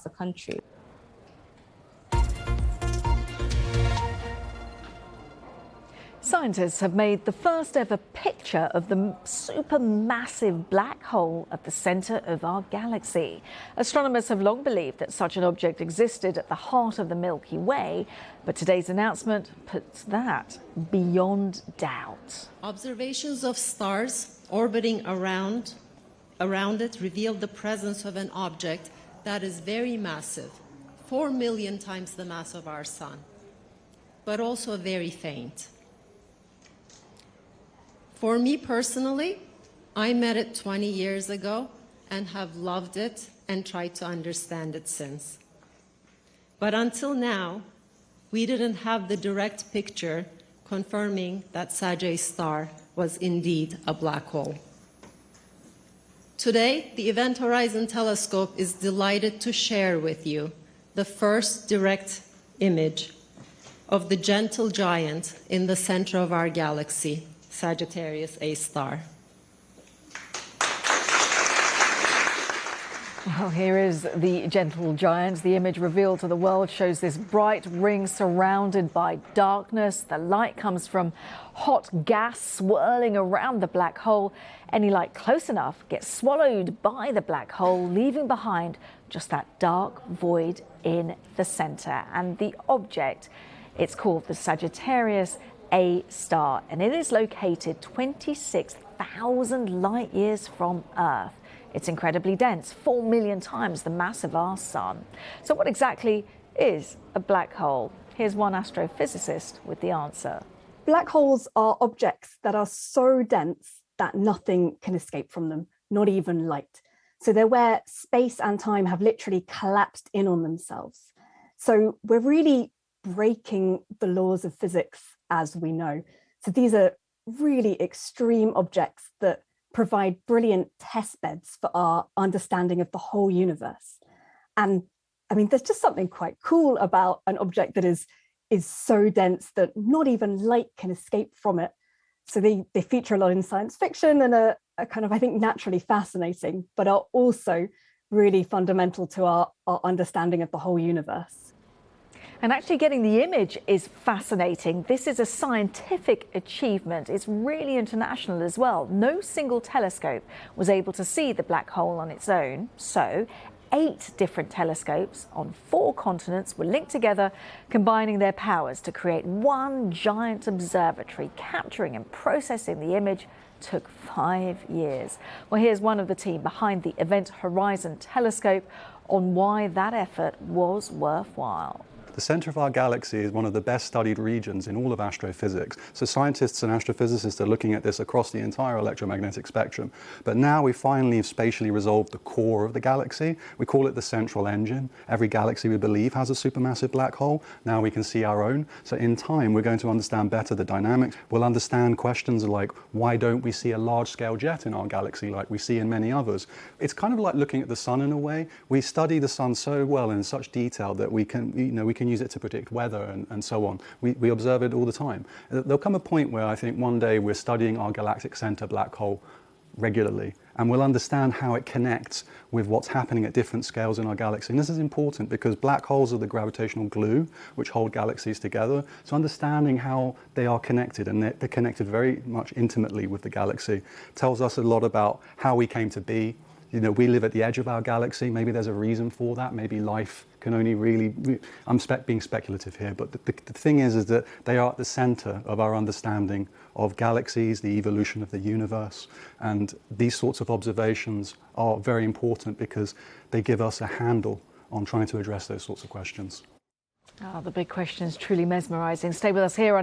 the country. Scientists have made the first ever picture of the supermassive black hole at the centre of our galaxy. Astronomers have long believed that such an object existed at the heart of the Milky Way, but today's announcement puts that beyond doubt. Observations of stars orbiting around it revealed the presence of an object that is very massive, 4 million times the mass of our Sun, but also very faint. For me personally, I met it 20 years ago and have loved it and tried to understand it since. But until now, we didn't have the direct picture confirming that Sagittarius star was indeed a black hole. Today, the Event Horizon Telescope is delighted to share with you the first direct image of the gentle giant in the center of our galaxy, Sagittarius A star. Well, here is the gentle giant. The image revealed to the world shows this bright ring surrounded by darkness. The light comes from hot gas swirling around the black hole. Any light close enough gets swallowed by the black hole, leaving behind just that dark void in the center. And the object, it's called the Sagittarius A star, and it is located 26,000 light years from Earth. It's incredibly dense, 4 million times the mass of our Sun. So what exactly is a black hole? Here's one astrophysicist with the answer. Black holes are objects that are so dense that nothing can escape from them, not even light. So they're where space and time have literally collapsed in on themselves. So we're really breaking the laws of physics as we know. So these are really extreme objects that provide brilliant test beds for our understanding of the whole universe. And I mean, there's just something quite cool about an object that is so dense that not even light can escape from it. So they feature a lot in science fiction and are kind of, I think, naturally fascinating, but are also really fundamental to our understanding of the whole universe. And actually getting the image is fascinating. This is a scientific achievement. It's really international as well. No single telescope was able to see the black hole on its own. So 8 different telescopes on 4 continents were linked together, combining their powers to create one giant observatory. Capturing and processing the image took 5 years. Well, here's one of the team behind the Event Horizon Telescope on why that effort was worthwhile. The centre of our galaxy is one of the best studied regions in all of astrophysics. So scientists and astrophysicists are looking at this across the entire electromagnetic spectrum. But now we finally have spatially resolved the core of the galaxy. We call it the central engine. Every galaxy, we believe, has a supermassive black hole. Now we can see our own. So in time, we're going to understand better the dynamics. We'll understand questions like, why don't we see a large-scale jet in our galaxy like we see in many others? It's kind of like looking at the sun in a way. We study the sun so well in such detail that we can use it to predict weather and so on. We observe it all the time. There'll come a point where I think one day we're studying our galactic center black hole regularly, and we'll understand how it connects with what's happening at different scales in our galaxy. And this is important because black holes are the gravitational glue which hold galaxies together. So understanding how they are connected, and they're connected very much intimately with the galaxy, tells us a lot about how we came to be. You know, we live at the edge of our galaxy. Maybe there's a reason for that. Maybe life can only really, I'm being speculative here, but the thing is that they are at the center of our understanding of galaxies, the evolution of the universe. And these sorts of observations are very important because they give us a handle on trying to address those sorts of questions. The big question is truly mesmerizing. Stay with us here on